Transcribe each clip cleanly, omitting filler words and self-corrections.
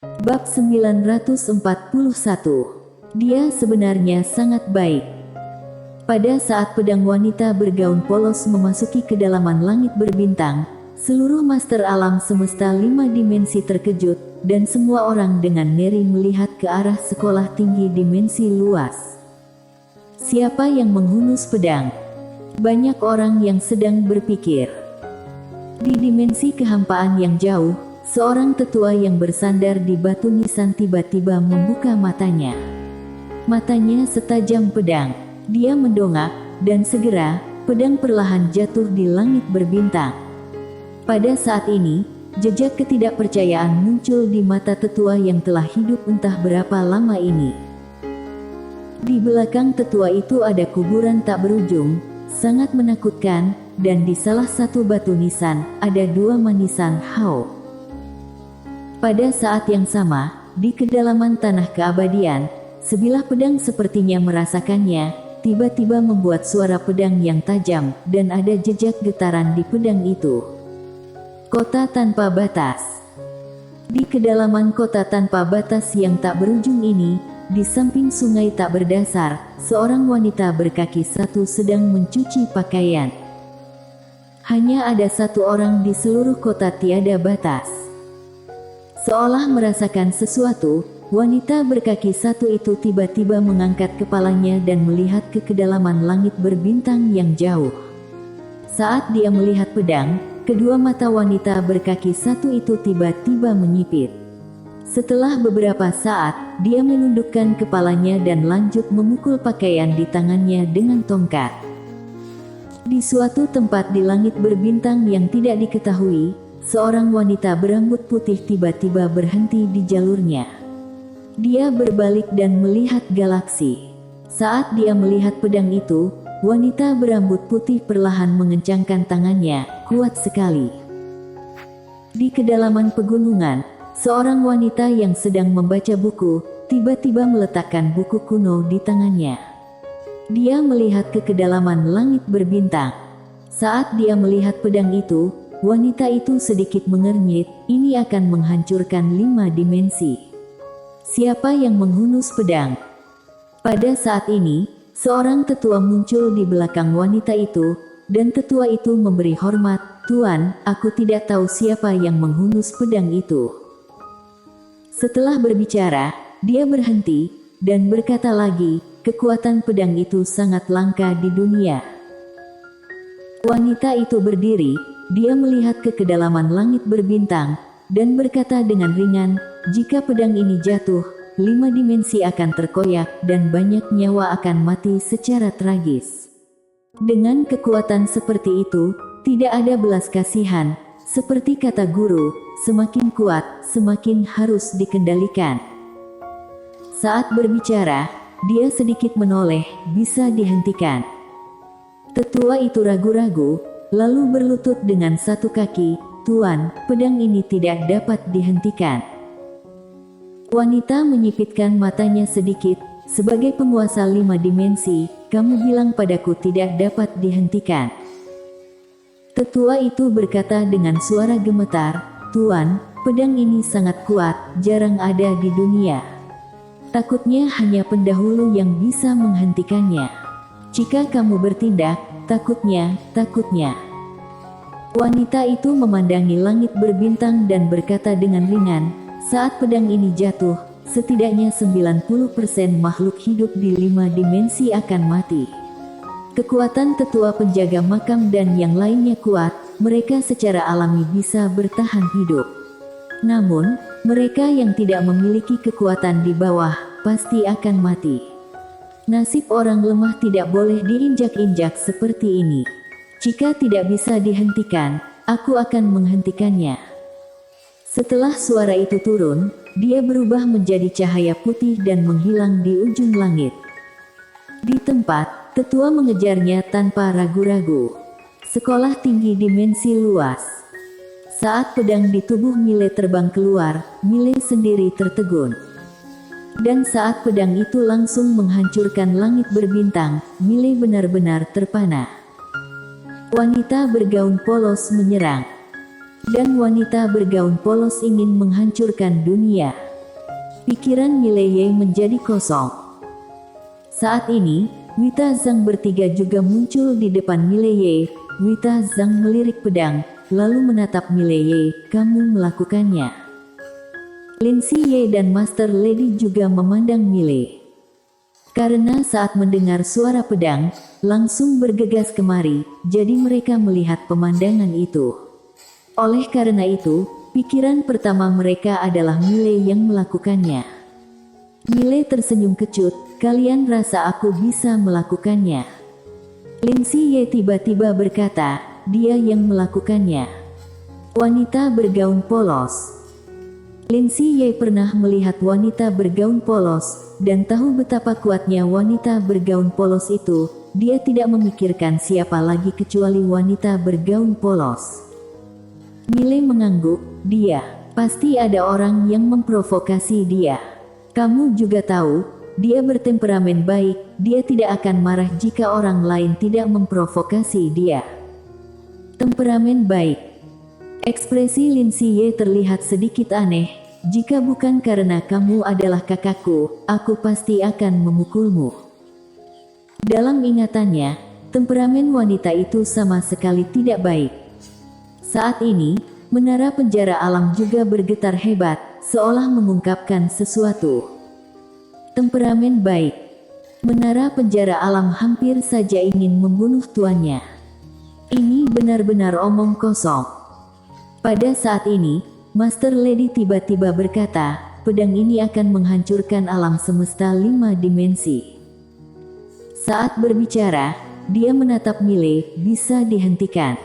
Bab 941. Dia sebenarnya sangat baik. Pada saat pedang wanita bergaun polos memasuki kedalaman langit berbintang, seluruh master alam semesta 5 dimensi terkejut, dan semua orang dengan ngeri melihat ke arah sekolah tinggi dimensi luas. Siapa yang menghunus pedang? Banyak orang yang sedang berpikir. Di dimensi kehampaan yang jauh, seorang tetua yang bersandar di batu nisan tiba-tiba membuka matanya. Matanya setajam pedang. Dia mendongak, dan segera, pedang perlahan jatuh di langit berbintang. Pada saat ini, jejak ketidakpercayaan muncul di mata tetua yang telah hidup entah berapa lama ini. Di belakang tetua itu ada kuburan tak berujung, sangat menakutkan, dan di salah satu batu nisan, ada 2 manisan Hao. Pada saat yang sama, di kedalaman tanah keabadian, sebilah pedang sepertinya merasakannya, tiba-tiba membuat suara pedang yang tajam, dan ada jejak getaran di pedang itu. Kota tanpa batas. Di kedalaman kota tanpa batas yang tak berujung ini, di samping sungai tak berdasar, seorang wanita berkaki satu sedang mencuci pakaian. Hanya ada satu orang di seluruh kota tiada batas. Seolah merasakan sesuatu, wanita berkaki satu itu tiba-tiba mengangkat kepalanya dan melihat ke kedalaman langit berbintang yang jauh. Saat dia melihat pedang, kedua mata wanita berkaki satu itu tiba-tiba menyipit. Setelah beberapa saat, dia menundukkan kepalanya dan lanjut memukul pakaian di tangannya dengan tongkat. Di suatu tempat di langit berbintang yang tidak diketahui, seorang wanita berambut putih tiba-tiba berhenti di jalurnya. Dia berbalik dan melihat galaksi. Saat dia melihat pedang itu, wanita berambut putih perlahan mengencangkan tangannya, kuat sekali. Di kedalaman pegunungan, seorang wanita yang sedang membaca buku, tiba-tiba meletakkan buku kuno di tangannya. Dia melihat ke kedalaman langit berbintang. Saat dia melihat pedang itu, wanita itu sedikit mengernyit, ini akan menghancurkan 5 dimensi. Siapa yang menghunus pedang? Pada saat ini, seorang tetua muncul di belakang wanita itu, dan tetua itu memberi hormat, "Tuan, aku tidak tahu siapa yang menghunus pedang itu." Setelah berbicara, dia berhenti, dan berkata lagi, "Kekuatan pedang itu sangat langka di dunia." Wanita itu berdiri, dia melihat ke kedalaman langit berbintang, dan berkata dengan ringan, "Jika pedang ini jatuh, 5 dimensi akan terkoyak, dan banyak nyawa akan mati secara tragis." Dengan kekuatan seperti itu, tidak ada belas kasihan, seperti kata guru, semakin kuat, semakin harus dikendalikan. Saat berbicara, dia sedikit menoleh, bisa dihentikan. Tetua itu ragu-ragu, lalu berlutut dengan satu kaki, "Tuan, pedang ini tidak dapat dihentikan." Wanita menyipitkan matanya sedikit, "Sebagai penguasa 5 dimensi, kamu bilang padaku tidak dapat dihentikan." Tetua itu berkata dengan suara gemetar, "Tuan, pedang ini sangat kuat, jarang ada di dunia. Takutnya hanya pendahulu yang bisa menghentikannya. Jika kamu bertindak, takutnya. Wanita itu memandangi langit berbintang dan berkata dengan ringan, "Saat pedang ini jatuh, setidaknya 90% makhluk hidup di 5 dimensi akan mati." Kekuatan tetua penjaga makam dan yang lainnya kuat, mereka secara alami bisa bertahan hidup. Namun, mereka yang tidak memiliki kekuatan di bawah, pasti akan mati. Nasib orang lemah tidak boleh diinjak-injak seperti ini. Jika tidak bisa dihentikan, aku akan menghentikannya." Setelah suara itu turun, dia berubah menjadi cahaya putih dan menghilang di ujung langit. Di tempat, tetua mengejarnya tanpa ragu-ragu. Sekolah tinggi dimensi luas. Saat pedang di tubuh Mile terbang keluar, Mile sendiri tertegun. Dan saat pedang itu langsung menghancurkan langit berbintang, Mile benar-benar terpana. Wanita bergaun polos menyerang. Dan wanita bergaun polos ingin menghancurkan dunia. Pikiran Mileye menjadi kosong. Saat ini, Wita Zhang bertiga juga muncul di depan Mileye. Wita Zhang melirik pedang, lalu menatap Mileye, "Kamu melakukannya." Lin Siye dan Master Lady juga memandang Mileye. Karena saat mendengar suara pedang, langsung bergegas kemari, jadi mereka melihat pemandangan itu. Oleh karena itu, pikiran pertama mereka adalah Mileye yang melakukannya. Mileye tersenyum kecut, "Kalian rasa aku bisa melakukannya?" Lin Siye tiba-tiba berkata, "Dia yang melakukannya." Wanita bergaun polos. Lin Siye pernah melihat wanita bergaun polos, dan tahu betapa kuatnya wanita bergaun polos itu. Dia tidak memikirkan siapa lagi kecuali wanita bergaun polos. Mileye mengangguk, "Dia, pasti ada orang yang memprovokasi dia. Kamu juga tahu, dia bertemperamen baik, dia tidak akan marah jika orang lain tidak memprovokasi dia." Temperamen baik. Ekspresi Lin Siye terlihat sedikit aneh. "Jika bukan karena kamu adalah kakakku, aku pasti akan memukulmu." Dalam ingatannya, temperamen wanita itu sama sekali tidak baik. Saat ini, menara penjara alam juga bergetar hebat, seolah mengungkapkan sesuatu. Temperamen baik. Menara penjara alam hampir saja ingin membunuh tuannya. Ini benar-benar omong kosong. Pada saat ini, Master Lady tiba-tiba berkata, "Pedang ini akan menghancurkan alam semesta 5 dimensi." Saat berbicara, dia menatap Mileye, "Bisa dihentikan."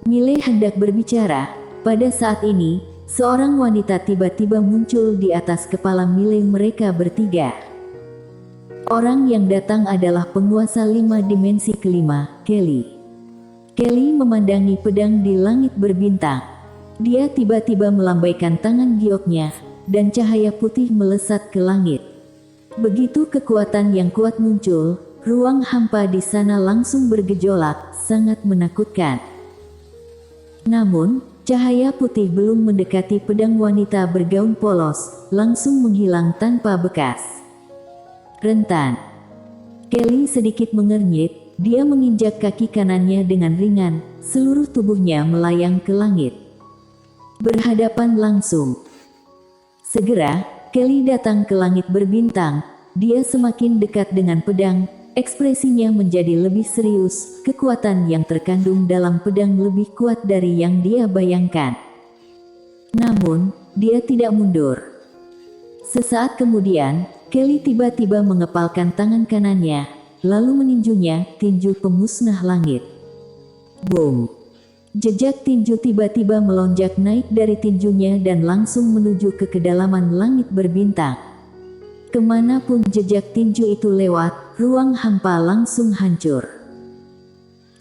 Mileye hendak berbicara. Pada saat ini, seorang wanita tiba-tiba muncul di atas kepala Mileye mereka bertiga. Orang yang datang adalah penguasa 5 dimensi kelima, Kelly. Kelly memandangi pedang di langit berbintang. Dia tiba-tiba melambaikan tangan gioknya, dan cahaya putih melesat ke langit. Begitu kekuatan yang kuat muncul, ruang hampa di sana langsung bergejolak, sangat menakutkan. Namun, cahaya putih belum mendekati pedang wanita bergaun polos, langsung menghilang tanpa bekas. Rentan. Kelly sedikit mengernyit, dia menginjak kaki kanannya dengan ringan, seluruh tubuhnya melayang ke langit. Berhadapan langsung. Segera, Kelly datang ke langit berbintang. Dia semakin dekat dengan pedang, ekspresinya menjadi lebih serius, kekuatan yang terkandung dalam pedang lebih kuat dari yang dia bayangkan. Namun, dia tidak mundur. Sesaat kemudian, Kelly tiba-tiba mengepalkan tangan kanannya, lalu meninjunya, tinju pemusnah langit. Boom! Jejak tinju tiba-tiba melonjak naik dari tinjunya dan langsung menuju ke kedalaman langit berbintang. Kemanapun jejak tinju itu lewat, ruang hampa langsung hancur.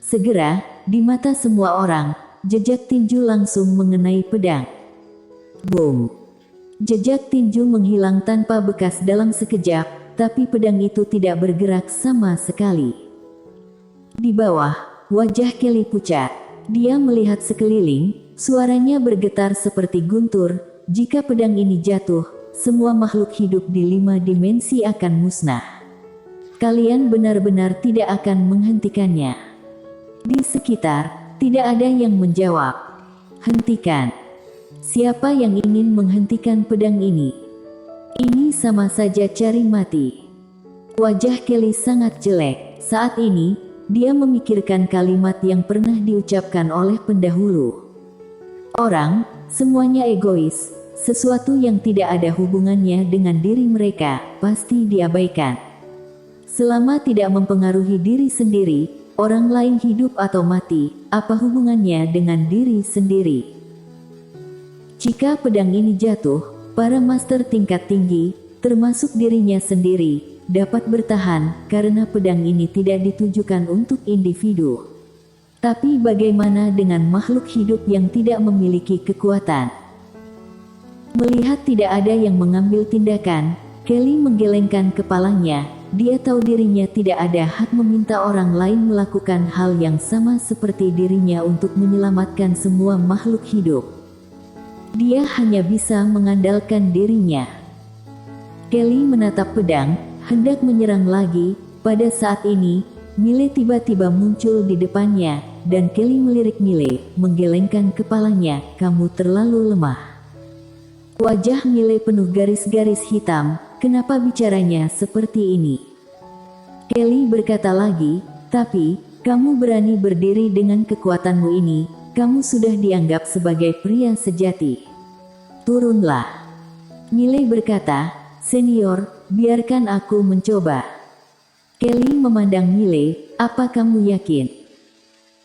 Segera, di mata semua orang, jejak tinju langsung mengenai pedang. Boom! Jejak tinju menghilang tanpa bekas dalam sekejap, tapi pedang itu tidak bergerak sama sekali. Di bawah, wajah Kelly pucat. Dia melihat sekeliling, suaranya bergetar seperti guntur. Jika pedang ini jatuh, semua makhluk hidup di 5 dimensi akan musnah. Kalian benar-benar tidak akan menghentikannya. Di sekitar, tidak ada yang menjawab. Hentikan. Siapa yang ingin menghentikan pedang ini? Ini sama saja cari mati. Wajah Kelly sangat jelek. Saat ini, dia memikirkan kalimat yang pernah diucapkan oleh pendahulu. Orang, semuanya egois, sesuatu yang tidak ada hubungannya dengan diri mereka, pasti diabaikan. Selama tidak mempengaruhi diri sendiri, orang lain hidup atau mati, apa hubungannya dengan diri sendiri? Jika pedang ini jatuh, para master tingkat tinggi, termasuk dirinya sendiri, dapat bertahan, karena pedang ini tidak ditujukan untuk individu. Tapi bagaimana dengan makhluk hidup yang tidak memiliki kekuatan? Melihat tidak ada yang mengambil tindakan, Kelly menggelengkan kepalanya. Dia tahu dirinya tidak ada hak meminta orang lain melakukan hal yang sama seperti dirinya untuk menyelamatkan semua makhluk hidup. Dia hanya bisa mengandalkan dirinya. Kelly menatap pedang, hendak menyerang lagi. Pada saat ini, Mile tiba-tiba muncul di depannya, dan Kelly melirik Mile, menggelengkan kepalanya, "Kamu terlalu lemah." Wajah Mile penuh garis-garis hitam. "Kenapa bicaranya seperti ini?" Kelly berkata lagi, "Tapi, kamu berani berdiri dengan kekuatanmu ini, kamu sudah dianggap sebagai pria sejati. Turunlah." Mile berkata, "Senior, biarkan aku mencoba." Kelly memandang Mile, "Apa kamu yakin?"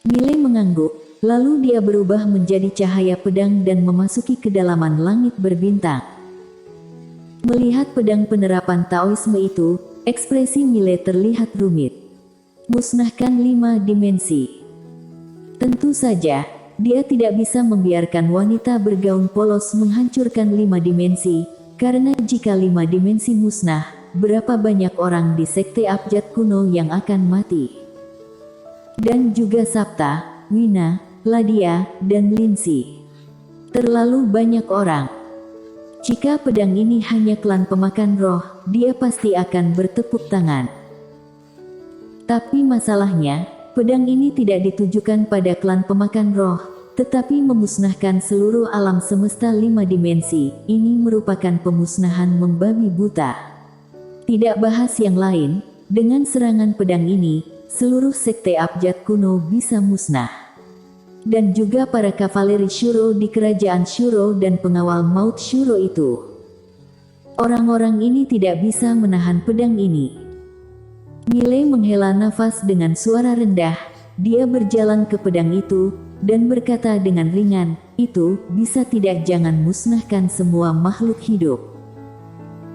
Mile mengangguk, lalu dia berubah menjadi cahaya pedang dan memasuki kedalaman langit berbintang. Melihat pedang penerapan Taoisme itu, ekspresi Mile terlihat rumit. Musnahkan 5 dimensi. Tentu saja, dia tidak bisa membiarkan wanita bergaun polos menghancurkan 5 dimensi, karena jika 5 dimensi musnah, berapa banyak orang di sekte abjad kuno yang akan mati. Dan juga Sabta, Wina, Ladia, dan Lindsay. Terlalu banyak orang. Jika pedang ini hanya klan pemakan roh, dia pasti akan bertepuk tangan. Tapi masalahnya, pedang ini tidak ditujukan pada klan pemakan roh, tetapi memusnahkan seluruh alam semesta 5 dimensi. Ini merupakan pemusnahan membabi buta. Tidak bahas yang lain, dengan serangan pedang ini, seluruh sekte abjad kuno bisa musnah. Dan juga para kavaleri Shuro di kerajaan Shuro dan pengawal maut Shuro itu. Orang-orang ini tidak bisa menahan pedang ini. Mile menghela nafas dengan suara rendah, dia berjalan ke pedang itu, dan berkata dengan ringan, "Itu, bisa tidak jangan musnahkan semua makhluk hidup."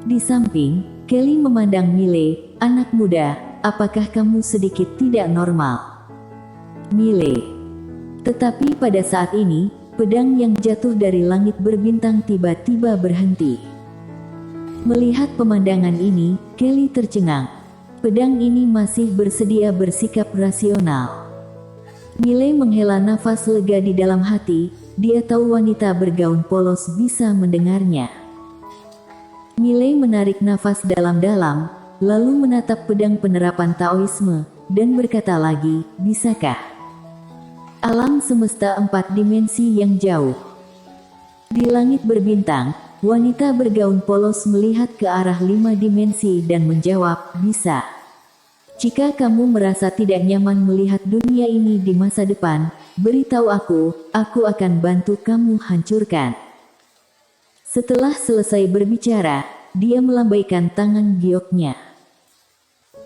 Di samping, Kelly memandang Mile, "Anak muda, apakah kamu sedikit tidak normal?" Mile. Tetapi pada saat ini, pedang yang jatuh dari langit berbintang tiba-tiba berhenti. Melihat pemandangan ini, Kelly tercengang. Pedang ini masih bersedia bersikap rasional. Mile menghela nafas lega di dalam hati, dia tahu wanita bergaun polos bisa mendengarnya. Mile menarik nafas dalam-dalam, lalu menatap pedang penerapan Taoisme, dan berkata lagi, "Bisakah?" Alam semesta 4 dimensi yang jauh. Di langit berbintang, wanita bergaun polos melihat ke arah 5 dimensi dan menjawab, "Bisa. Jika kamu merasa tidak nyaman melihat dunia ini di masa depan, beritahu aku akan bantu kamu hancurkan." Setelah selesai berbicara, dia melambaikan tangan gioknya.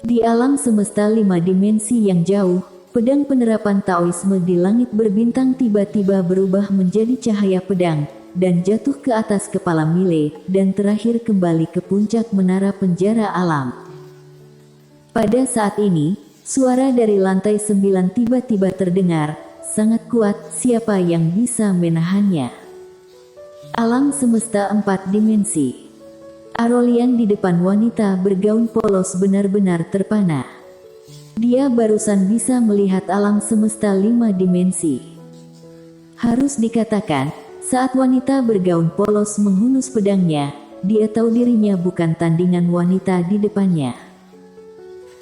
Di alam semesta 5 dimensi yang jauh, pedang penerapan Taoisme di langit berbintang tiba-tiba berubah menjadi cahaya pedang, dan jatuh ke atas kepala Mile, dan terakhir kembali ke puncak menara penjara alam. Pada saat ini, suara dari lantai 9 tiba-tiba terdengar, sangat kuat, siapa yang bisa menahannya? Alam semesta 4 dimensi. Arolian di depan wanita bergaun polos benar-benar terpana. Dia barusan bisa melihat alam semesta 5 dimensi. Harus dikatakan, saat wanita bergaun polos menghunus pedangnya, dia tahu dirinya bukan tandingan wanita di depannya.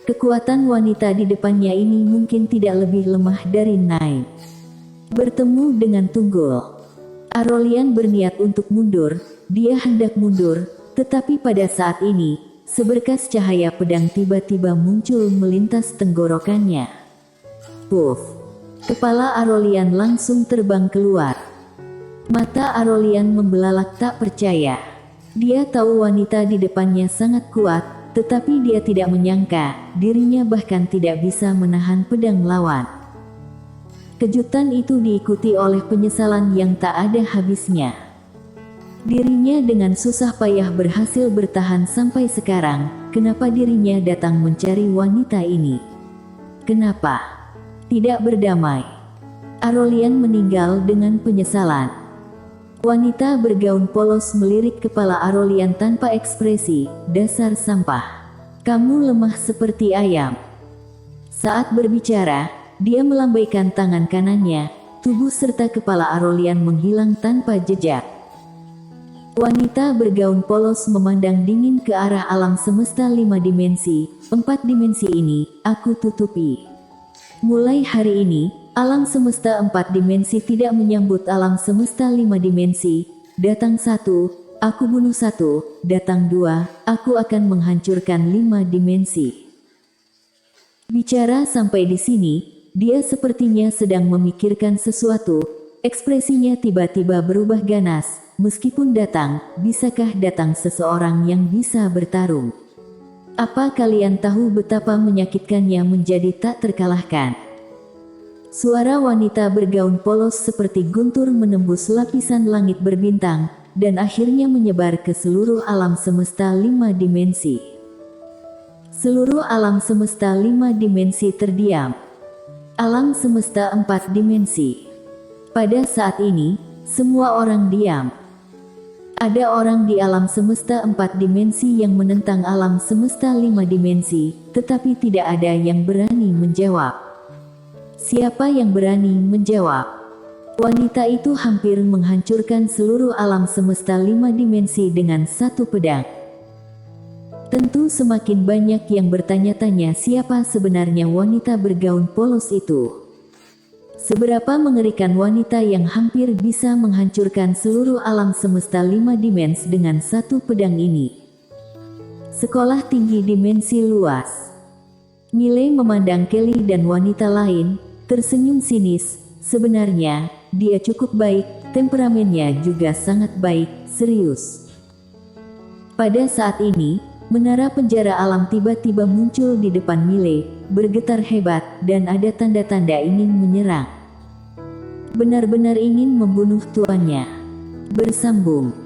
Kekuatan wanita di depannya ini mungkin tidak lebih lemah dari Nai. Bertemu dengan Tunggul. Arolian berniat untuk mundur, dia hendak mundur, tetapi pada saat ini, seberkas cahaya pedang tiba-tiba muncul melintas tenggorokannya. Puff! Kepala Arolian langsung terbang keluar. Mata Arolian membelalak tak percaya. Dia tahu wanita di depannya sangat kuat, tetapi dia tidak menyangka, dirinya bahkan tidak bisa menahan pedang lawan. Kejutan itu diikuti oleh penyesalan yang tak ada habisnya. Dirinya dengan susah payah berhasil bertahan sampai sekarang, kenapa dirinya datang mencari wanita ini? Kenapa tidak berdamai? Arolian meninggal dengan penyesalan. Wanita bergaun polos melirik kepala Arolian tanpa ekspresi, "Dasar sampah. Kamu lemah seperti ayam." Saat berbicara, dia melambaikan tangan kanannya, tubuh serta kepala Arolian menghilang tanpa jejak. Wanita bergaun polos memandang dingin ke arah alam semesta 5 dimensi. 4 dimensi ini, aku tutupi. Mulai hari ini, alam semesta 4 dimensi tidak menyambut alam semesta 5 dimensi. Datang 1, aku bunuh 1. Datang 2, aku akan menghancurkan 5 dimensi. Bicara sampai di sini, dia sepertinya sedang memikirkan sesuatu. Ekspresinya tiba-tiba berubah ganas. Meskipun datang, bisakah datang seseorang yang bisa bertarung? Apa kalian tahu betapa menyakitkannya menjadi tak terkalahkan? Suara wanita bergaun polos seperti guntur menembus lapisan langit berbintang, dan akhirnya menyebar ke seluruh alam semesta 5 dimensi. Seluruh alam semesta 5 dimensi terdiam. Alam semesta 4 dimensi. Pada saat ini, semua orang diam. Ada orang di alam semesta 4 dimensi yang menentang alam semesta 5 dimensi, tetapi tidak ada yang berani menjawab. Siapa yang berani menjawab? Wanita itu hampir menghancurkan seluruh alam semesta 5 dimensi dengan satu pedang. Tentu semakin banyak yang bertanya-tanya siapa sebenarnya wanita bergaun polos itu. Seberapa mengerikan wanita yang hampir bisa menghancurkan seluruh alam semesta 5 dimensi dengan satu pedang ini. Sekolah tinggi dimensi luas. Miley memandang Kelly dan wanita lain, tersenyum sinis. Sebenarnya, dia cukup baik, temperamennya juga sangat baik, serius. Pada saat ini, menara penjara alam tiba-tiba muncul di depan Miley, bergetar hebat, dan ada tanda-tanda ingin menyerang. Benar-benar ingin membunuh tuannya. Bersambung.